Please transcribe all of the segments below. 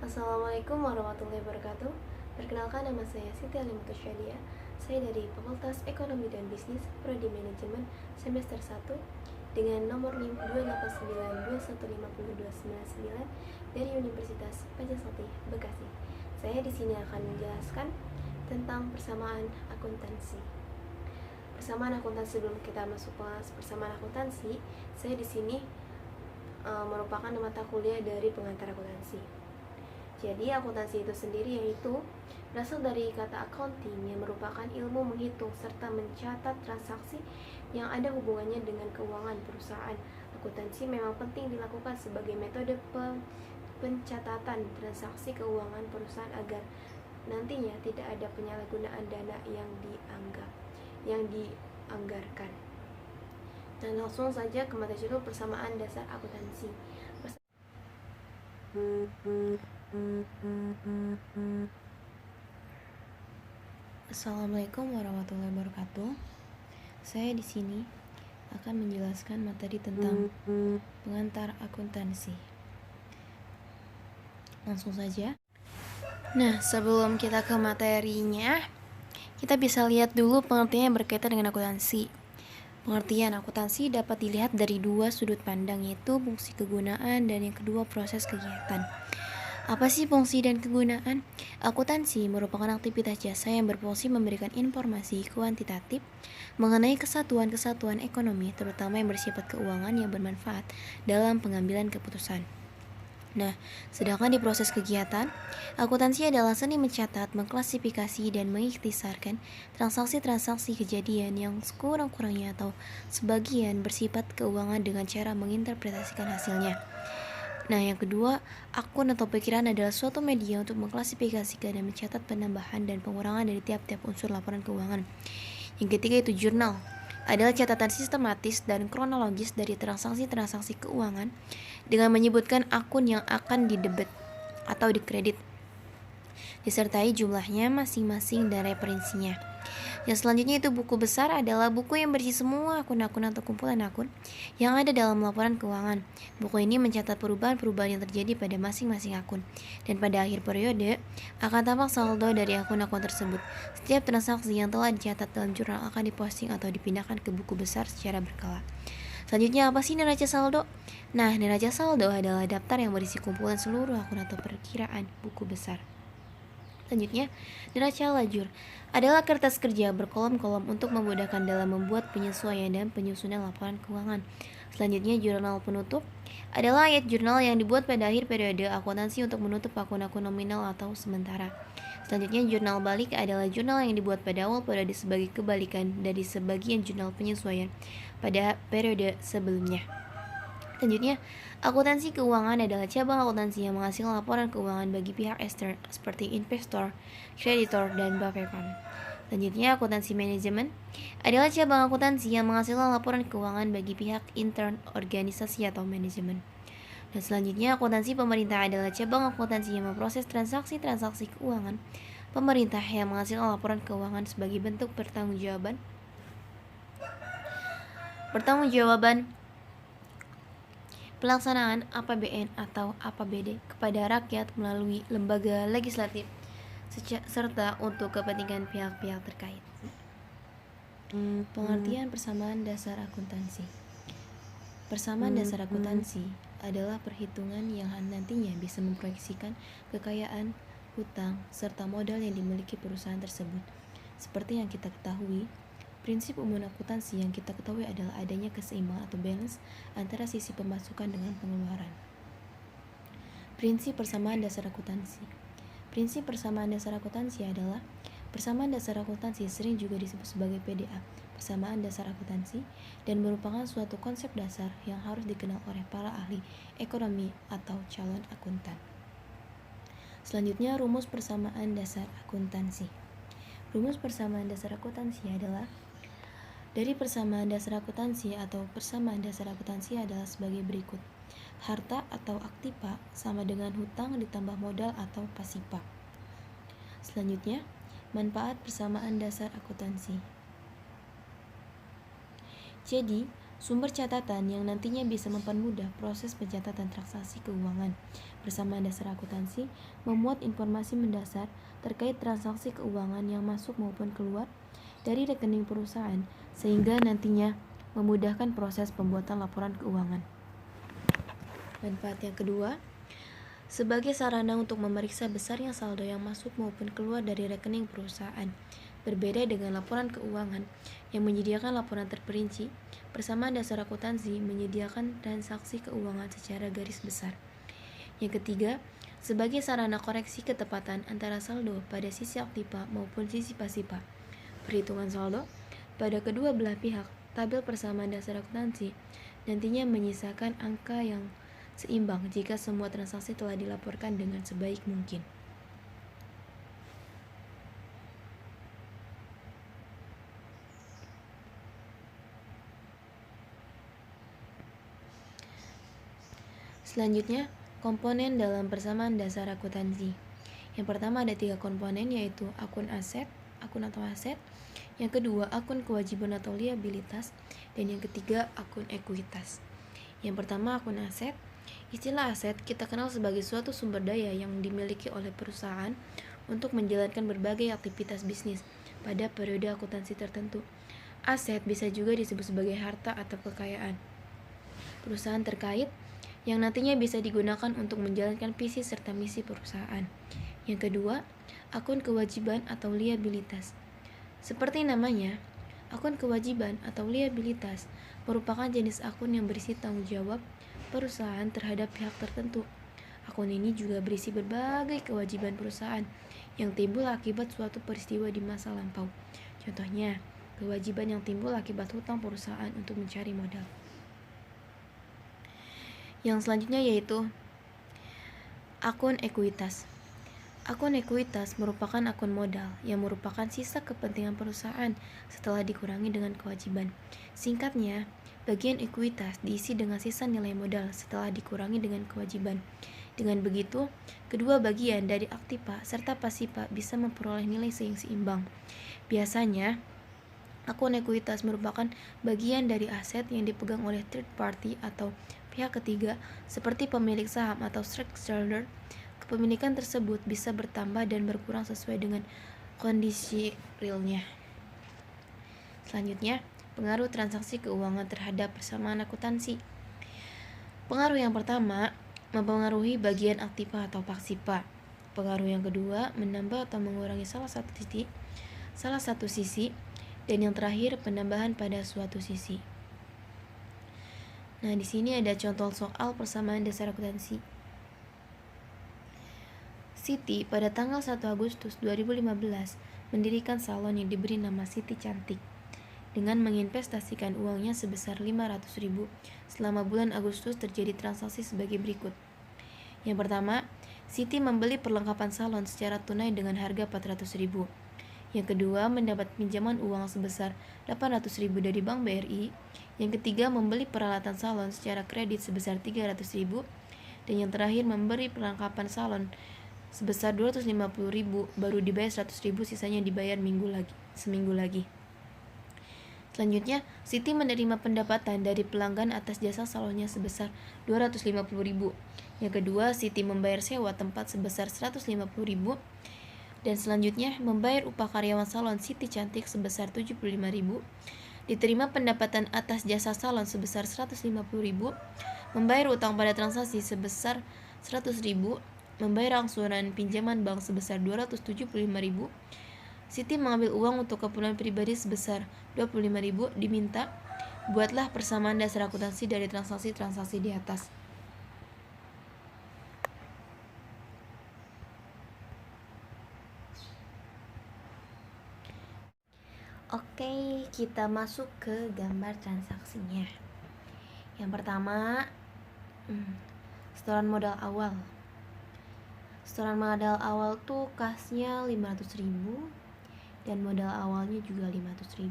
Assalamualaikum warahmatullahi wabarakatuh. Perkenalkan, nama saya Siti Alimutus Syadia. Saya dari Fakultas Ekonomi dan Bisnis, Prodi Manajemen semester 1 dengan nomor NIM 289215029 dari Universitas Pajajaran Bekasi. Saya di sini akan menjelaskan tentang persamaan akuntansi. Persamaan akuntansi, sebelum kita masuk kelas persamaan akuntansi, saya di sini merupakan mata kuliah dari pengantar akuntansi. Jadi akuntansi itu sendiri yaitu berasal dari kata accounting yang merupakan ilmu menghitung serta mencatat transaksi yang ada hubungannya dengan keuangan perusahaan. Akuntansi memang penting dilakukan sebagai metode pencatatan transaksi keuangan perusahaan agar nantinya tidak ada penyalahgunaan dana yang dianggarkan. Dan langsung saja ke materi judul persamaan dasar akuntansi. Assalamualaikum warahmatullahi wabarakatuh. Saya di sini akan menjelaskan materi tentang pengantar akuntansi. Langsung saja. Nah, sebelum kita ke materinya, kita bisa lihat dulu pengertian yang berkaitan dengan akuntansi. Pengertian akuntansi dapat dilihat dari dua sudut pandang, yaitu fungsi kegunaan dan yang kedua proses kegiatan. Apa sih fungsi dan kegunaan? Akuntansi merupakan aktivitas jasa yang berfungsi memberikan informasi kuantitatif mengenai kesatuan-kesatuan ekonomi, terutama yang bersifat keuangan yang bermanfaat dalam pengambilan keputusan. Nah, sedangkan di proses kegiatan, akuntansi adalah seni mencatat, mengklasifikasi, dan mengikhtisarkan transaksi-transaksi kejadian yang sekurang-kurangnya atau sebagian bersifat keuangan dengan cara menginterpretasikan hasilnya. Nah, yang kedua, akun atau pikiran adalah suatu media untuk mengklasifikasikan dan mencatat penambahan dan pengurangan dari tiap-tiap unsur laporan keuangan. Yang ketiga itu jurnal, adalah catatan sistematis dan kronologis dari transaksi-transaksi keuangan dengan menyebutkan akun yang akan didebit atau dikredit, disertai jumlahnya masing-masing dan referensinya. Yang selanjutnya itu buku besar, adalah buku yang berisi semua akun-akun atau kumpulan akun yang ada dalam laporan keuangan. Buku ini mencatat perubahan-perubahan yang terjadi pada masing-masing akun, dan pada akhir periode akan tampak saldo dari akun-akun tersebut. Setiap transaksi yang telah dicatat dalam jurnal akan diposting atau dipindahkan ke buku besar secara berkala. Selanjutnya, apa sih neraca saldo? Nah, neraca saldo adalah daftar yang berisi kumpulan seluruh akun atau perkiraan buku besar. Selanjutnya, neraca lajur adalah kertas kerja berkolom-kolom untuk memudahkan dalam membuat penyesuaian dan penyusunan laporan keuangan. Selanjutnya, jurnal penutup adalah ayat jurnal yang dibuat pada akhir periode akuntansi untuk menutup akun-akun nominal atau sementara. Selanjutnya, jurnal balik adalah jurnal yang dibuat pada awal periode sebagai kebalikan dari sebagian jurnal penyesuaian pada periode sebelumnya. Selanjutnya, akuntansi keuangan adalah cabang akuntansi yang menghasilkan laporan keuangan bagi pihak ekstern seperti investor, kreditor, dan Bapepam. Selanjutnya, akuntansi manajemen adalah cabang akuntansi yang menghasilkan laporan keuangan bagi pihak intern organisasi atau manajemen. Dan selanjutnya, akuntansi pemerintah adalah cabang akuntansi yang memproses transaksi-transaksi keuangan pemerintah yang menghasilkan laporan keuangan sebagai bentuk pertanggungjawaban pelaksanaan APBN atau APBD kepada rakyat melalui lembaga legislatif serta untuk kepentingan pihak-pihak terkait. Pengertian persamaan dasar akuntansi. Persamaan dasar akuntansi adalah perhitungan yang nantinya bisa memproyeksikan kekayaan, hutang, serta modal yang dimiliki perusahaan tersebut. Seperti yang kita ketahui, prinsip umum akuntansi yang kita ketahui adalah adanya keseimbangan atau balance antara sisi pemasukan dengan pengeluaran. Prinsip persamaan dasar akuntansi. Prinsip persamaan dasar akuntansi adalah persamaan dasar akuntansi sering juga disebut sebagai PDA, persamaan dasar akuntansi, dan merupakan suatu konsep dasar yang harus dikenal oleh para ahli ekonomi atau calon akuntan. Selanjutnya, rumus persamaan dasar akuntansi. Rumus persamaan dasar akuntansi adalah dari persamaan dasar akuntansi atau persamaan dasar akuntansi adalah sebagai berikut. Harta atau aktiva sama dengan hutang ditambah modal atau pasiva. Selanjutnya, manfaat persamaan dasar akuntansi. Jadi, Sumber catatan yang nantinya bisa mempermudah proses pencatatan transaksi keuangan bersama dasar akuntansi memuat informasi mendasar terkait transaksi keuangan yang masuk maupun keluar dari rekening perusahaan sehingga nantinya memudahkan proses pembuatan laporan keuangan. Manfaat yang kedua, sebagai sarana untuk memeriksa besarnya saldo yang masuk maupun keluar dari rekening perusahaan. Berbeda dengan laporan keuangan yang menyediakan laporan terperinci, bersama dasar akuntansi menyediakan transaksi keuangan secara garis besar. Yang ketiga, sebagai sarana koreksi ketepatan antara saldo pada sisi aktiva maupun sisi pasifa. Perhitungan saldo pada kedua belah pihak, tabel persamaan dasar akuntansi nantinya menyisakan angka yang seimbang jika semua transaksi telah dilaporkan dengan sebaik mungkin. Selanjutnya, komponen dalam persamaan dasar akuntansi. Yang pertama ada 3 komponen, yaitu akun atau aset. Yang kedua, akun kewajiban atau liabilitas. Dan yang ketiga, akun ekuitas. Yang pertama, akun aset. Istilah aset kita kenal sebagai suatu sumber daya yang dimiliki oleh perusahaan untuk menjalankan berbagai aktivitas bisnis pada periode akuntansi tertentu. Aset bisa juga disebut sebagai harta atau kekayaan perusahaan terkait yang nantinya bisa digunakan untuk menjalankan visi serta misi perusahaan. Yang kedua, akun kewajiban atau liabilitas. Seperti namanya, akun kewajiban atau liabilitas merupakan jenis akun yang berisi tanggung jawab perusahaan terhadap pihak tertentu. Akun ini juga berisi berbagai kewajiban perusahaan yang timbul akibat suatu peristiwa di masa lampau. Contohnya, kewajiban yang timbul akibat hutang perusahaan untuk mencari modal. Yang selanjutnya yaitu akun ekuitas. Akun ekuitas merupakan akun modal yang merupakan sisa kepentingan perusahaan setelah dikurangi dengan kewajiban. Singkatnya, bagian ekuitas diisi dengan sisa nilai modal setelah dikurangi dengan kewajiban. Dengan begitu, kedua bagian dari aktiva serta pasifa bisa memperoleh nilai yang seimbang. Biasanya, akun ekuitas merupakan bagian dari aset yang dipegang oleh third party atau pihak ketiga seperti pemilik saham atau shareholder. Kepemilikan tersebut bisa bertambah dan berkurang sesuai dengan kondisi realnya. Selanjutnya, pengaruh transaksi keuangan terhadap persamaan akuntansi. Pengaruh yang pertama, mempengaruhi bagian aktiva atau pasifa. Pengaruh yang kedua, menambah atau mengurangi salah satu sisi, dan yang terakhir, penambahan pada suatu sisi. Nah, di sini ada contoh soal persamaan dasar akuntansi. Siti pada tanggal 1 Agustus 2015 mendirikan salon yang diberi nama Siti Cantik dengan menginvestasikan uangnya sebesar 500.000. Selama bulan Agustus terjadi transaksi sebagai berikut. Yang pertama, Siti membeli perlengkapan salon secara tunai dengan harga 400.000. Yang kedua, mendapat pinjaman uang sebesar 800.000 dari Bank BRI. Yang ketiga, membeli peralatan salon secara kredit sebesar 300.000. Dan yang terakhir, memberi perlengkapan salon sebesar 250.000, baru dibayar 100.000, sisanya dibayar seminggu lagi. Selanjutnya, Siti menerima pendapatan dari pelanggan atas jasa salonnya sebesar 250.000. Yang kedua, Siti membayar sewa tempat sebesar 150.000. Dan selanjutnya, membayar upah karyawan salon Siti Cantik sebesar 75.000. Diterima pendapatan atas jasa salon sebesar 150.000. Membayar utang pada transaksi sebesar 100.000. Membayar angsuran pinjaman bank sebesar 275.000. Siti mengambil uang untuk keperluan pribadi sebesar 25.000. Diminta, buatlah persamaan dasar akuntansi dari transaksi-transaksi di atas. Oke, kita masuk ke gambar transaksinya. Yang pertama, setoran modal awal. Setoran modal awal tuh kasnya 500.000 dan modal awalnya juga 500.000.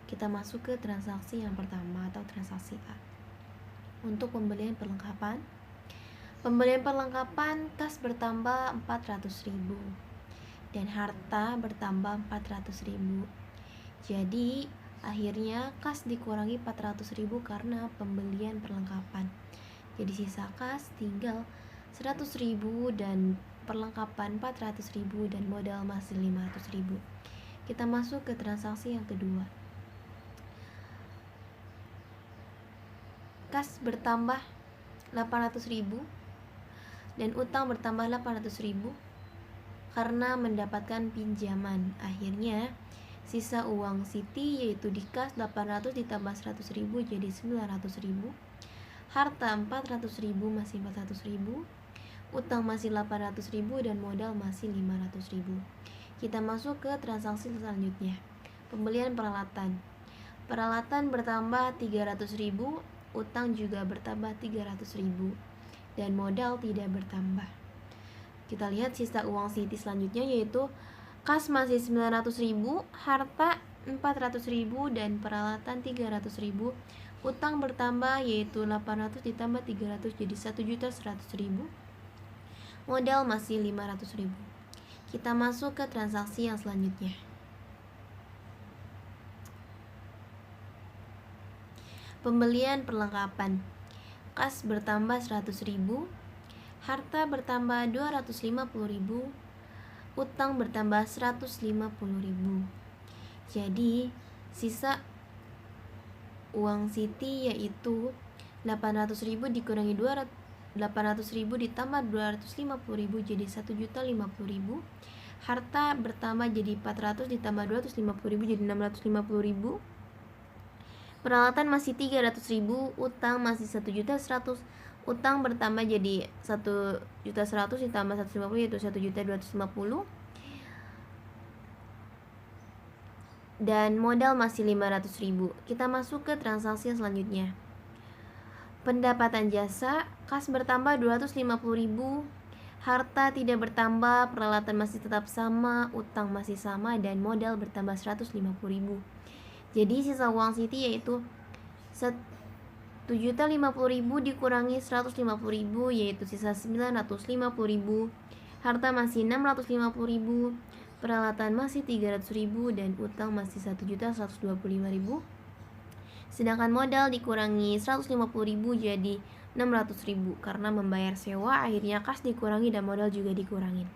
Kita masuk ke transaksi yang pertama atau transaksi A. Untuk pembelian perlengkapan, kas bertambah 400.000 dan harta bertambah 400.000. Jadi Akhirnya kas dikurangi 400.000 karena pembelian perlengkapan. Jadi sisa kas tinggal 100.000 dan perlengkapan 400.000 dan modal masih 500.000. Kita masuk ke transaksi yang kedua. Kas bertambah 800.000 dan utang bertambah 800.000 karena mendapatkan pinjaman. Akhirnya sisa uang Siti yaitu di kas 800 ditambah 100.000 jadi 900.000. Harta 400.000 masih 400.000. Utang masih 800.000 dan modal masih 500.000. Kita masuk ke transaksi selanjutnya. Pembelian peralatan. Peralatan bertambah 300.000, utang juga bertambah 300.000 dan modal tidak bertambah. Kita lihat sisa uang Siti selanjutnya yaitu kas masih 900.000, harta 400.000 dan peralatan 300.000. Utang bertambah yaitu 800 ditambah 300 jadi 1.100.000. Modal masih 500.000. Kita masuk ke transaksi yang selanjutnya. Pembelian perlengkapan. Kas bertambah 100.000, harta bertambah 250.000, utang bertambah 150.000. Jadi sisa uang Siti yaitu 800.000 dikurangi 800.000 ditambah 250.000 jadi 1.050.000. Harta bertambah jadi 400 ditambah 250.000 jadi 650.000. Peralatan masih 300.000, utang masih 1.100.000. Utang bertambah jadi 1.100.000 ditambah 150 yaitu 1.250.000. Dan modal masih 500.000. Kita masuk ke transaksi selanjutnya. Pendapatan jasa. Kas bertambah 250.000, harta tidak bertambah, peralatan masih tetap sama, utang masih sama dan modal bertambah 150.000. Jadi sisa uang Siti yaitu 7.050.000 dikurangi 150.000 yaitu sisa 950.000. Harta masih 650.000, peralatan masih 300.000 dan utang masih 1.125.000. Sedangkan modal dikurangi 150.000 jadi 600.000 karena membayar sewa. Akhirnya kas dikurangi dan modal juga dikurangin.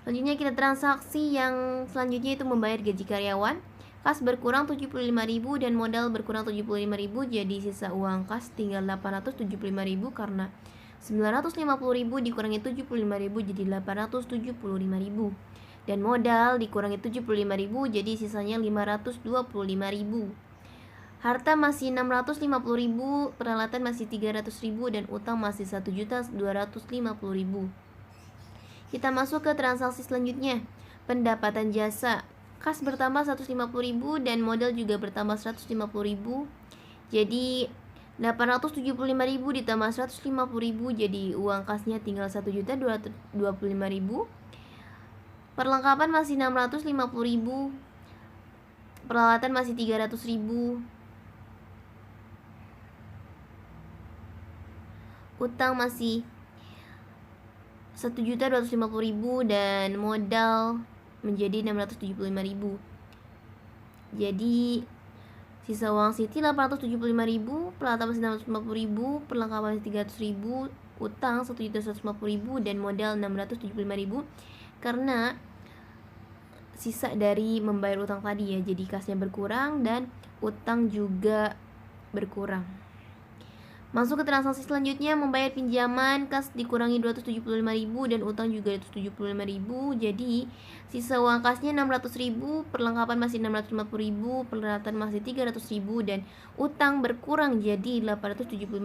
Selanjutnya kita transaksi yang selanjutnya itu membayar gaji karyawan. Kas berkurang 75.000 dan modal berkurang 75.000 jadi sisa uang kas tinggal 875.000 karena 950.000 dikurangi 75.000 jadi 875.000 dan modal dikurangi 75.000 jadi sisanya 525.000. Harta masih 650.000, peralatan masih 300.000 dan utang masih 1.250.000. Kita masuk ke transaksi selanjutnya. Pendapatan jasa. Kas bertambah 150.000 dan modal juga bertambah 150.000. Jadi 875.000 ditambah 150.000 jadi uang kasnya tinggal 1.225.000. Perlengkapan masih 650.000. Peralatan masih 300.000. Utang masih 1.250.000 dan modal menjadi 675.000. Jadi sisa uang Siti 875.000, peralatan masih 650.000, perlengkapan masih 300.000, utang 1.150.000 dan modal 675.000 karena sisa dari membayar utang tadi ya. Jadi kasnya berkurang dan utang juga berkurang. Masuk ke transaksi selanjutnya, membayar pinjaman. Kas dikurangi 275.000 dan utang juga 275.000. Jadi sisa uang kasnya 600.000, perlengkapan masih 650.000, peralatan masih 300.000 dan utang berkurang jadi 875.000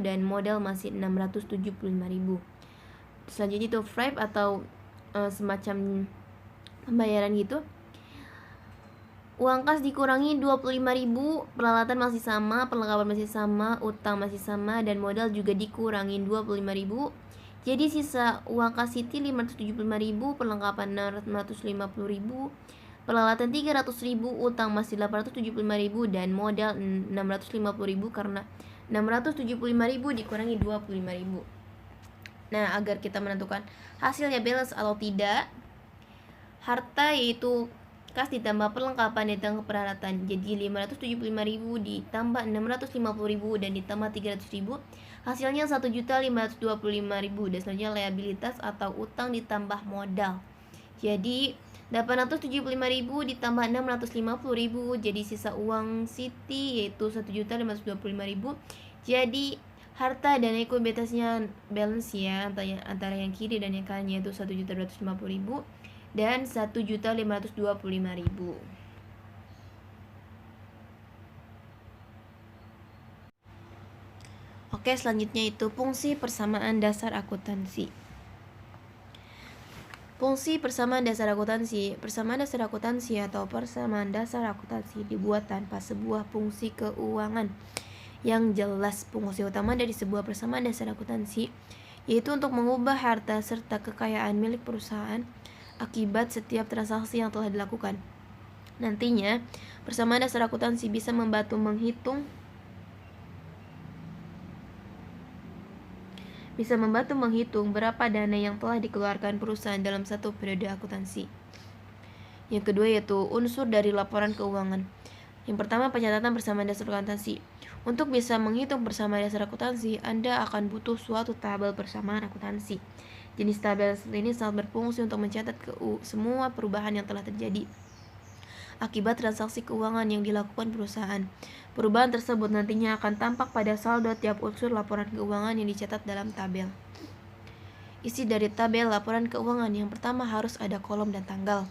dan modal masih 675.000. Selanjutnya itu FRAP atau semacam pembayaran gitu. Uang kas dikurangi 25.000, peralatan masih sama, perlengkapan masih sama, utang masih sama dan modal juga dikurangin 25.000. Jadi sisa uang kas Siti 575.000, perlengkapan 650.000, peralatan 300.000, utang masih 875.000 dan modal 650.000 karena 675.000 dikurangi 25.000. Nah, agar kita menentukan hasilnya balance atau tidak, harta yaitu kas ditambah perlengkapan ditambah peralatan. Jadi 575.000 ditambah 650.000 dan ditambah 300.000, hasilnya 1.525.000. Dan selanjutnya liabilitas atau utang ditambah modal. Jadi 875.000 ditambah 650.000, jadi sisa uang Siti yaitu 1.525.000. Jadi harta dan ekuibilitasnya balance ya, antara yang kiri dan yang kanan, yaitu 1.250.000 dan 1.525.000. Oke, selanjutnya itu fungsi persamaan dasar akuntansi. Fungsi persamaan dasar akuntansi. Persamaan dasar akuntansi atau persamaan dasar akuntansi dibuat tanpa sebuah fungsi keuangan yang jelas. Fungsi utama dari sebuah persamaan dasar akuntansi yaitu untuk mengubah harta serta kekayaan milik perusahaan akibat setiap transaksi yang telah dilakukan. Nantinya, persamaan dasar akuntansi bisa membantu menghitung berapa dana yang telah dikeluarkan perusahaan dalam satu periode akuntansi. Yang kedua yaitu unsur dari laporan keuangan. Yang pertama, pencatatan persamaan dasar akuntansi. Untuk bisa menghitung persamaan dasar akuntansi, Anda akan butuh suatu tabel persamaan akuntansi. Jenis tabel ini sangat berfungsi untuk mencatat semua perubahan yang telah terjadi akibat transaksi keuangan yang dilakukan perusahaan. Perubahan tersebut nantinya akan tampak pada saldo tiap unsur laporan keuangan yang dicatat dalam tabel. Isi dari tabel laporan keuangan: yang pertama harus ada kolom dan tanggal,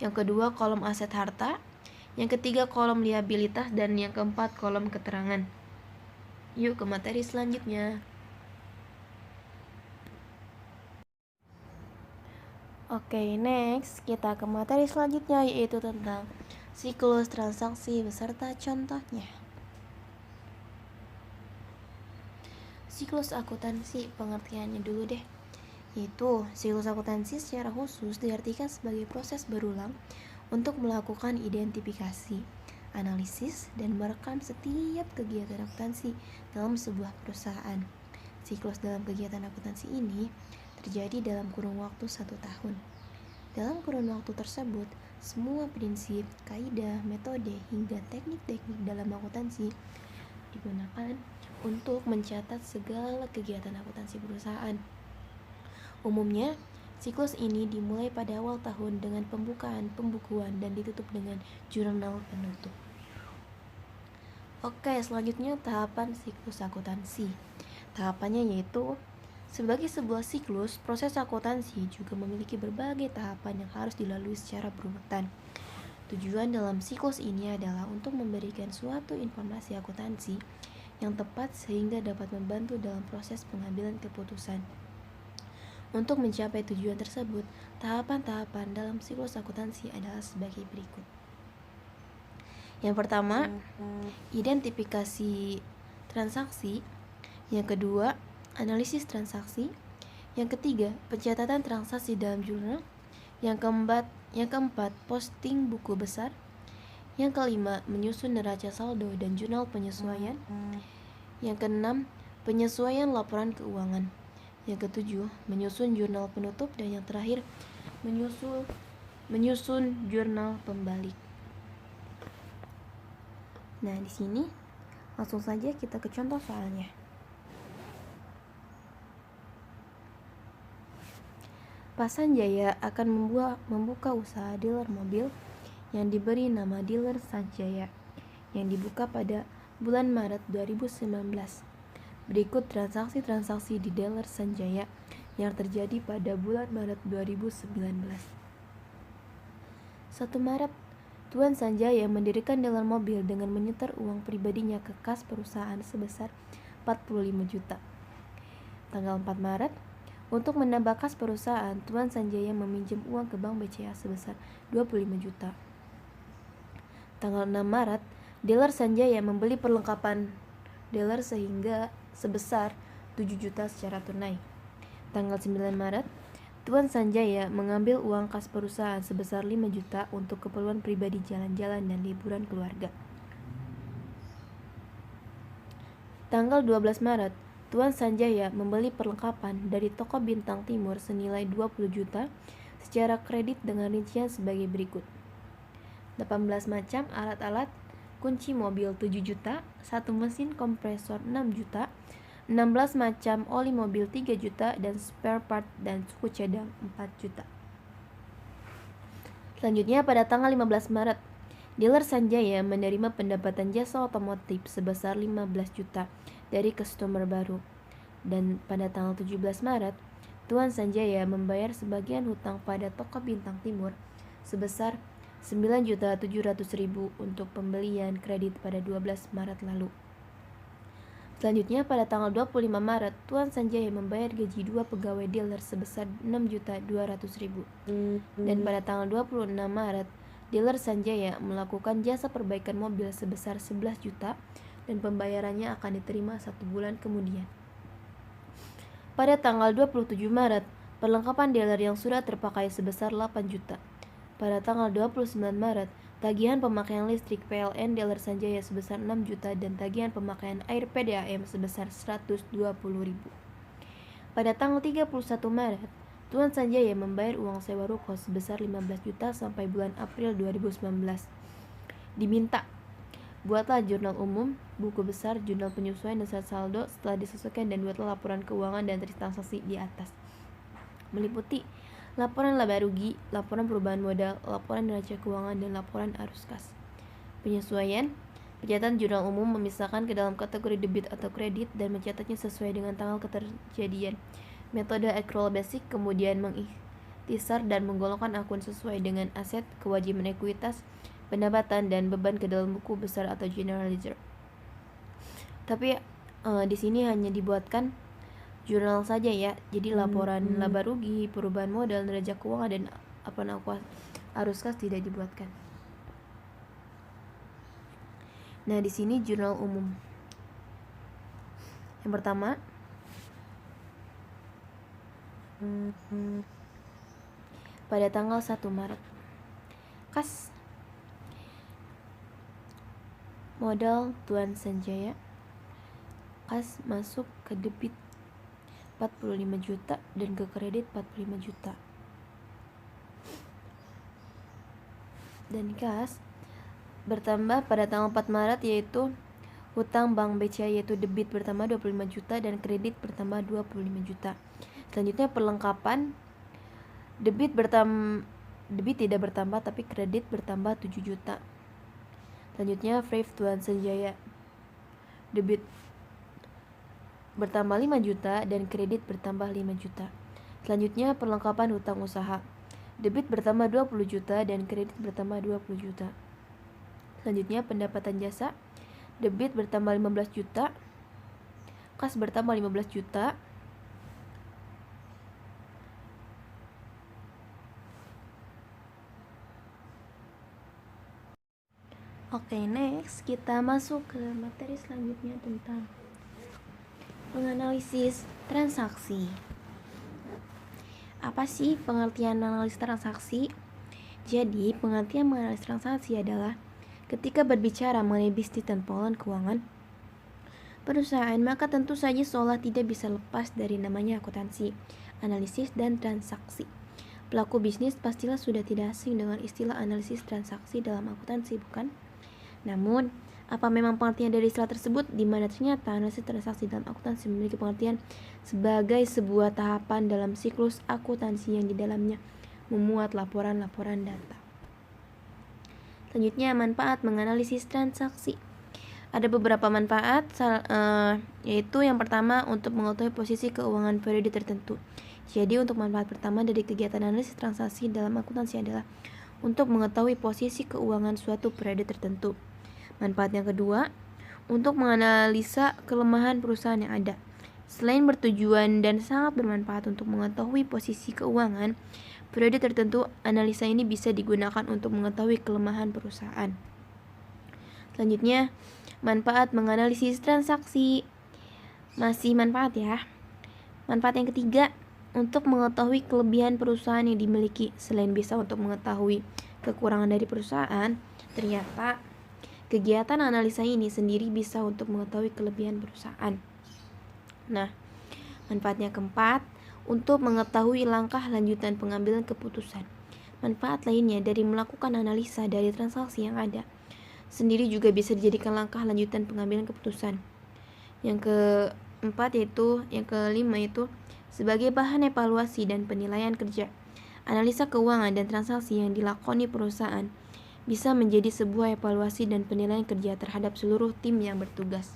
yang kedua kolom aset harta, yang ketiga kolom liabilitas, dan yang keempat kolom keterangan. Yuk ke materi selanjutnya. Oke, next kita ke materi selanjutnya, yaitu tentang siklus transaksi beserta contohnya. Siklus akuntansi, pengertiannya dulu deh. Yaitu siklus akuntansi secara khusus diartikan sebagai proses berulang untuk melakukan identifikasi, analisis, dan merekam setiap kegiatan akuntansi dalam sebuah perusahaan. Siklus dalam kegiatan akuntansi ini terjadi dalam kurun waktu 1 tahun. Dalam kurun waktu tersebut, semua prinsip, kaidah, metode, hingga teknik-teknik dalam akuntansi digunakan untuk mencatat segala kegiatan akuntansi perusahaan. Umumnya, siklus ini dimulai pada awal tahun dengan pembukaan, pembukuan, dan ditutup dengan jurnal penutup. Oke, selanjutnya tahapan siklus akuntansi. Tahapannya yaitu, sebagai sebuah siklus, proses akuntansi juga memiliki berbagai tahapan yang harus dilalui secara berurutan. Tujuan dalam siklus ini adalah untuk memberikan suatu informasi akuntansi yang tepat sehingga dapat membantu dalam proses pengambilan keputusan. Untuk mencapai tujuan tersebut, tahapan-tahapan dalam siklus akuntansi adalah sebagai berikut. Yang pertama, identifikasi transaksi. Yang kedua, analisis transaksi. Yang ketiga, pencatatan transaksi dalam jurnal. Yang keempat, posting buku besar. Yang kelima, menyusun neraca saldo dan jurnal penyesuaian. Yang keenam, penyesuaian laporan keuangan. Yang ketujuh, menyusun jurnal penutup. Dan yang terakhir, menyusun jurnal pembalik. Nah, di sini langsung saja kita ke contoh soalnya. Pak Sanjaya akan membuka usaha dealer mobil yang diberi nama Dealer Sanjaya yang dibuka pada bulan Maret 2019. Berikut transaksi-transaksi di Dealer Sanjaya yang terjadi pada bulan Maret 2019. 1 Maret, Tuan Sanjaya mendirikan dealer mobil dengan menyetor uang pribadinya ke kas perusahaan sebesar 45 juta. Tanggal 4 Maret, untuk menambah kas perusahaan, Tuan Sanjaya meminjam uang ke Bank BCA sebesar 25 juta. Tanggal 6 Maret, dealer Sanjaya membeli perlengkapan dealer sehingga sebesar 7 juta secara tunai. Tanggal 9 Maret, Tuan Sanjaya mengambil uang kas perusahaan sebesar 5 juta untuk keperluan pribadi jalan-jalan dan liburan keluarga. Tanggal 12 Maret, Tuan Sanjaya membeli perlengkapan dari toko Bintang Timur senilai 20 juta secara kredit dengan rincian sebagai berikut. 18 macam alat-alat, kunci mobil 7 juta, satu mesin kompresor 6 juta, 16 macam oli mobil 3 juta, dan spare part dan suku cadang 4 juta. Selanjutnya pada tanggal 15 Maret, dealer Sanjaya menerima pendapatan jasa otomotif sebesar 15 juta dari customer baru. Dan pada tanggal 17 Maret, Tuan Sanjaya membayar sebagian hutang pada toko Bintang Timur sebesar 9.700.000 untuk pembelian kredit pada 12 Maret lalu. Selanjutnya pada tanggal 25 Maret, Tuan Sanjaya membayar gaji 2 pegawai dealer sebesar 6.200.000. Dan pada tanggal 26 Maret, dealer Sanjaya melakukan jasa perbaikan mobil sebesar 11 juta dan pembayarannya akan diterima 1 bulan kemudian. Pada tanggal 27 Maret, perlengkapan dealer yang sudah terpakai sebesar 8 juta. Pada tanggal 29 Maret, tagihan pemakaian listrik PLN dealer Sanjaya sebesar 6 juta dan tagihan pemakaian air PDAM sebesar 120.000. Pada tanggal 31 Maret, Tuan Sanjaya membayar uang sewa ruko sebesar 15 juta sampai bulan April 2019. Diminta, buatlah jurnal umum, buku besar, jurnal penyesuaian dan saldo setelah disesuaikan dan buatlah laporan keuangan dan transaksi di atas. Meliputi laporan laba rugi, laporan perubahan modal, laporan neraca keuangan, dan laporan arus kas. Penyesuaian, pencatatan jurnal umum memisahkan ke dalam kategori debit atau kredit dan mencatatnya sesuai dengan tanggal keterjadian. Metode accrual basic, kemudian mengikhtisar dan menggolongkan akun sesuai dengan aset, kewajiban ekuitas, pendapatan, dan beban ke dalam buku besar atau general ledger. Tapi di sini hanya dibuatkan jurnal saja ya, jadi laporan laba rugi, perubahan modal, neraca keuangan, dan arus kas tidak dibuatkan. Nah, di sini jurnal umum. Yang pertama, pada tanggal 1 Maret, kas modal Tuan Sanjaya, kas masuk ke debit 45 juta dan ke kredit 45 juta. Dan kas bertambah pada tanggal 4 Maret yaitu hutang Bank BCA yaitu debit bertambah 25 juta dan kredit bertambah 25 juta. Selanjutnya perlengkapan debit tidak bertambah tapi kredit bertambah 7 juta. Selanjutnya Frave Tuan Sanjaya, debit bertambah 5 juta dan kredit bertambah 5 juta. Selanjutnya perlengkapan hutang usaha, debit bertambah 20 juta dan kredit bertambah 20 juta. Selanjutnya pendapatan jasa, debit bertambah 15 juta, kas bertambah 15 juta. Oke, next kita masuk ke materi selanjutnya tentang menganalisis transaksi. Apa sih pengertian analisis transaksi? Jadi, pengertian menganalisis transaksi adalah ketika berbicara mengenai bisnis dan pengelolaan keuangan perusahaan, maka tentu saja seolah tidak bisa lepas dari namanya akuntansi, analisis, dan transaksi. Pelaku bisnis pastilah sudah tidak asing dengan istilah analisis transaksi dalam akuntansi, bukan? Namun, apa memang pengertian dari istilah tersebut, di mana ternyata analisis transaksi dalam akuntansi memiliki pengertian sebagai sebuah tahapan dalam siklus akuntansi yang di dalamnya memuat laporan-laporan data. Selanjutnya, manfaat menganalisis transaksi. Ada beberapa manfaat, yaitu yang pertama untuk mengetahui posisi keuangan periode tertentu. Jadi untuk manfaat pertama dari kegiatan analisis transaksi dalam akuntansi adalah untuk mengetahui posisi keuangan suatu periode tertentu. Manfaat yang kedua, untuk menganalisa kelemahan perusahaan yang ada. Selain bertujuan dan sangat bermanfaat untuk mengetahui posisi keuangan periode tertentu, analisa ini bisa digunakan untuk mengetahui kelemahan perusahaan. Selanjutnya, manfaat menganalisis transaksi. Masih manfaat ya. Manfaat yang ketiga, untuk mengetahui kelebihan perusahaan yang dimiliki. Selain bisa untuk mengetahui kekurangan dari perusahaan, ternyata kegiatan analisa ini sendiri bisa untuk mengetahui kelebihan perusahaan. Nah, manfaatnya keempat, untuk mengetahui langkah lanjutan pengambilan keputusan. Manfaat lainnya dari melakukan analisa dari transaksi yang ada sendiri juga bisa dijadikan langkah lanjutan pengambilan keputusan. Yang kelima itu sebagai bahan evaluasi dan penilaian kerja. Analisa keuangan dan transaksi yang dilakoni perusahaan bisa menjadi sebuah evaluasi dan penilaian kerja terhadap seluruh tim yang bertugas.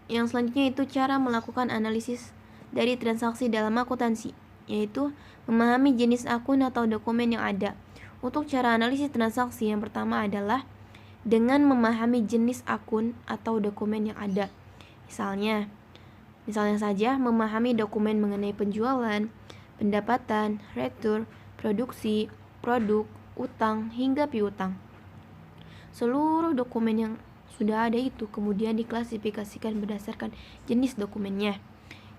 Yang selanjutnya itu cara melakukan analisis dari transaksi dalam akuntansi, yaitu memahami jenis akun atau dokumen yang ada. Untuk cara analisis transaksi yang pertama adalah dengan memahami jenis akun atau dokumen yang ada. Misalnya saja memahami dokumen mengenai penjualan, pendapatan, retur, produksi, produk, utang, hingga piutang. Seluruh dokumen yang sudah ada itu kemudian diklasifikasikan berdasarkan jenis dokumennya.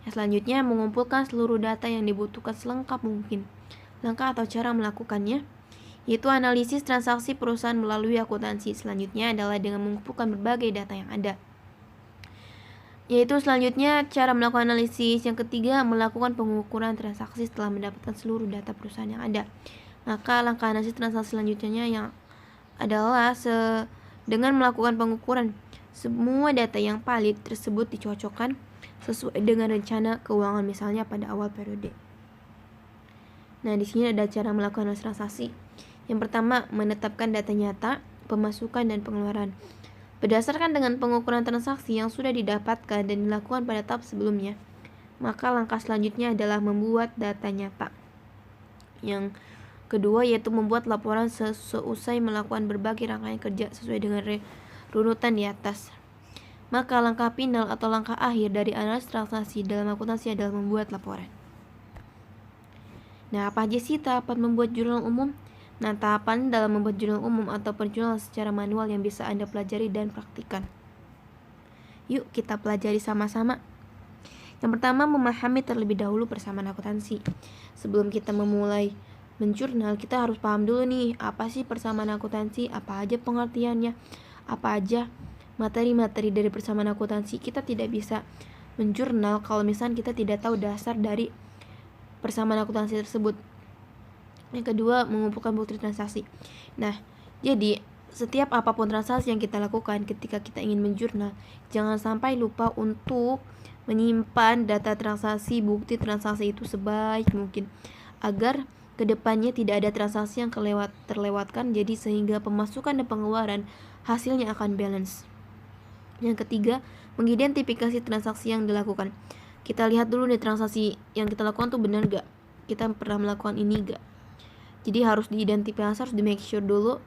Yang selanjutnya mengumpulkan seluruh data yang dibutuhkan selengkap mungkin. Langkah atau cara melakukannya yaitu analisis transaksi perusahaan melalui akuntansi. Selanjutnya adalah dengan mengumpulkan berbagai data yang ada. Yaitu selanjutnya cara melakukan analisis. Yang ketiga, melakukan pengukuran transaksi setelah mendapatkan seluruh data perusahaan yang ada. Maka langkah analisis transaksi selanjutnya yang adalah dengan melakukan pengukuran semua data yang valid tersebut dicocokkan sesuai dengan rencana keuangan misalnya pada awal periode. Nah, di sini ada cara melakukan analisis transaksi. Yang pertama, menetapkan data nyata, pemasukan dan pengeluaran. Berdasarkan dengan pengukuran transaksi yang sudah didapatkan dan dilakukan pada tahap sebelumnya, maka langkah selanjutnya adalah membuat data nyata. Yang kedua yaitu membuat laporan seusai melakukan berbagai rangkaian kerja sesuai dengan runutan di atas. Maka langkah final atau langkah akhir dari analisis transaksi dalam akuntansi adalah membuat laporan. Nah, apa aja sih tahapan membuat jurnal umum? Nah, tahapan dalam membuat jurnal umum atau perjurnal secara manual yang bisa Anda pelajari dan praktikkan. Yuk kita pelajari sama-sama. Yang pertama, memahami terlebih dahulu persamaan akuntansi. Sebelum kita memulai menjurnal, kita harus paham dulu nih, apa sih persamaan akuntansi, apa aja pengertiannya, apa aja materi-materi dari persamaan akuntansi. Kita tidak bisa menjurnal kalau misalnya kita tidak tahu dasar dari persamaan akuntansi tersebut. Yang kedua, mengumpulkan bukti transaksi. Nah, jadi setiap apapun transaksi yang kita lakukan ketika kita ingin menjurnal, jangan sampai lupa untuk menyimpan data transaksi, bukti transaksi itu sebaik mungkin agar kedepannya tidak ada transaksi yang terlewatkan, jadi sehingga pemasukan dan pengeluaran hasilnya akan balance. Yang ketiga, mengidentifikasi transaksi yang dilakukan. Kita lihat dulu nih transaksi yang kita lakukan tuh benar gak? Kita pernah melakukan ini gak? Jadi harus diidentifikasi, harus di make sure dulu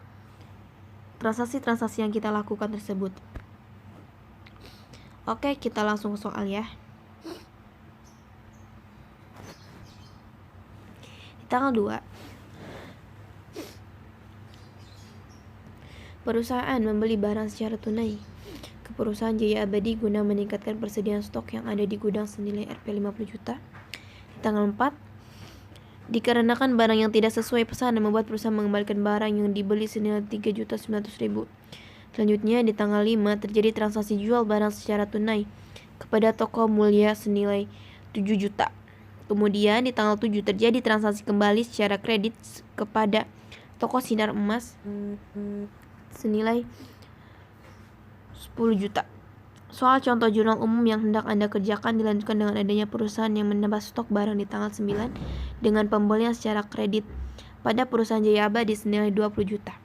transaksi-transaksi yang kita lakukan tersebut. Oke, kita langsung ke soal ya. Di tanggal 2, perusahaan membeli barang secara tunai ke perusahaan Jaya Abadi guna meningkatkan persediaan stok yang ada di gudang senilai Rp 50 juta. Di tanggal 4, dikarenakan barang yang tidak sesuai pesanan membuat perusahaan mengembalikan barang yang dibeli senilai Rp3.900.000. Selanjutnya di tanggal 5 terjadi transaksi jual barang secara tunai kepada toko Mulia senilai 7 juta. Kemudian di tanggal 7 terjadi transaksi kembali secara kredit kepada toko Sinar Emas senilai 10 juta. Soal contoh jurnal umum yang hendak Anda kerjakan dilanjutkan dengan adanya perusahaan yang menambah stok barang di tanggal 9 dengan pembelian secara kredit pada perusahaan Jaya Abadi senilai 20 juta.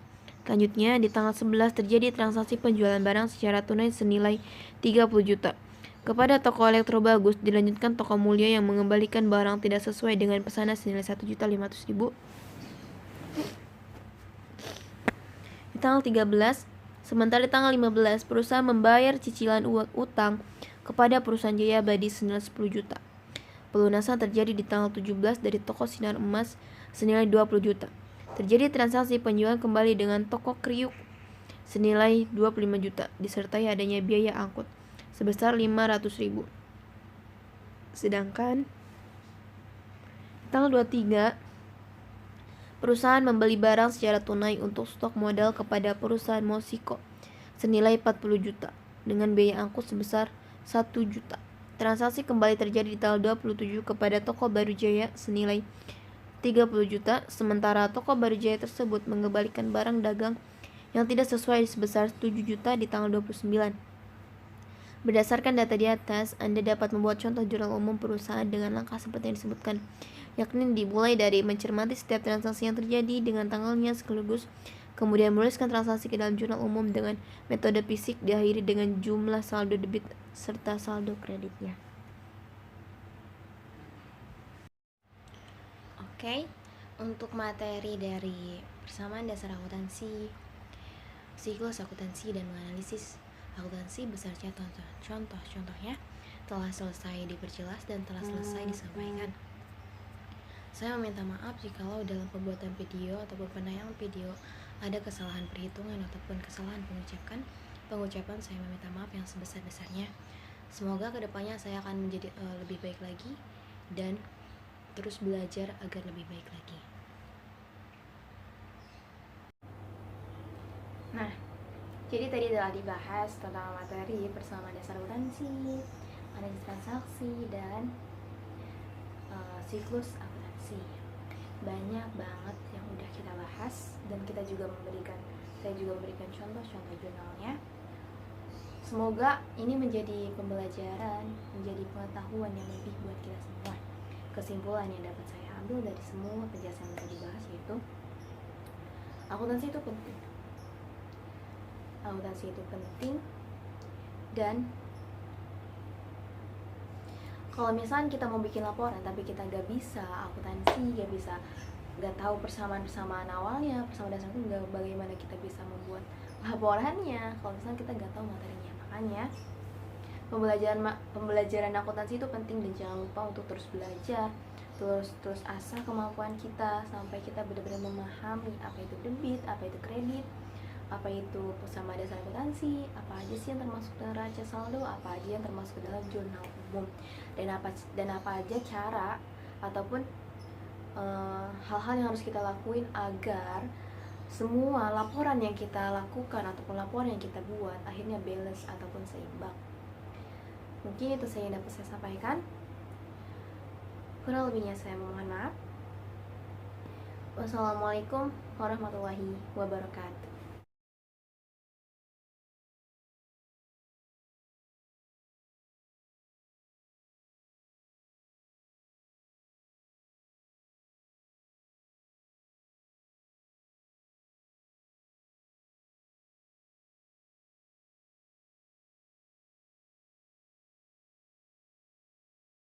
Selanjutnya di tanggal 11 terjadi transaksi penjualan barang secara tunai senilai 30 juta kepada toko Elektrobagus, dilanjutkan toko Mulia yang mengembalikan barang tidak sesuai dengan pesanan senilai 1.500.000. Di tanggal 13, sementara di tanggal 15, perusahaan membayar cicilan utang kepada perusahaan Jaya Abadi senilai 10 juta. Pelunasan terjadi di tanggal 17 dari toko Sinar Emas senilai 20 juta. Terjadi transaksi penjualan kembali dengan toko Kriuk senilai 25 juta, disertai adanya biaya angkut sebesar 500.000. Sedangkan tanggal 23, perusahaan membeli barang secara tunai untuk stok modal kepada perusahaan Mosiko senilai 40 juta dengan biaya angkut sebesar 1 juta. Transaksi kembali terjadi di tanggal 27 kepada toko Baru Jaya senilai 30 juta, sementara toko Barijaya tersebut mengembalikan barang dagang yang tidak sesuai sebesar 7 juta di tanggal 29. Berdasarkan data di atas, Anda dapat membuat contoh jurnal umum perusahaan dengan langkah seperti yang disebutkan, yakni dimulai dari mencermati setiap transaksi yang terjadi dengan tanggalnya sekaligus, kemudian menuliskan transaksi ke dalam jurnal umum dengan metode fisik, diakhiri dengan jumlah saldo debit serta saldo kreditnya. Oke, untuk materi dari persamaan dasar akuntansi, siklus akuntansi dan menganalisis akuntansi beserta contoh-contohnya telah selesai diperjelas dan telah selesai disampaikan. Saya meminta maaf jikalau dalam pembuatan video ataupun penayangan video ada kesalahan perhitungan ataupun kesalahan pengucapan. Saya meminta maaf yang sebesar-besarnya. Semoga kedepannya saya akan menjadi lebih baik lagi dan terus belajar agar lebih baik lagi. Nah, jadi tadi telah dibahas tentang materi persamaan dasar akuntansi, analisis transaksi, dan siklus akuntansi. Banyak banget yang udah kita bahas dan saya juga memberikan contoh-contoh jurnalnya. Semoga ini menjadi pembelajaran, menjadi pengetahuan yang lebih buat kita semua. Kesimpulan yang dapat saya ambil dari semua penjelasan yang tadi dibahas yaitu akuntansi itu penting. Akuntansi itu penting, dan kalau misalnya kita mau bikin laporan tapi kita gak bisa akuntansi, gak tahu persamaan awalnya, persamaan dasar itu bagaimana kita bisa membuat laporannya kalau misalnya kita gak tahu materinya. Makanya pembelajaran akuntansi itu penting, dan jangan lupa untuk terus belajar, terus asah kemampuan kita sampai kita benar-benar memahami apa itu debit, apa itu kredit, apa itu persamaan dasar akuntansi, apa aja sih yang termasuk neraca saldo, apa aja yang termasuk dalam jurnal umum, dan apa aja cara ataupun hal-hal yang harus kita lakuin agar semua laporan yang kita lakukan ataupun laporan yang kita buat akhirnya balance ataupun seimbang. Mungkin itu saya yang dapat saya sampaikan. Kurang lebihnya saya mohon maaf. Wassalamualaikum warahmatullahi wabarakatuh.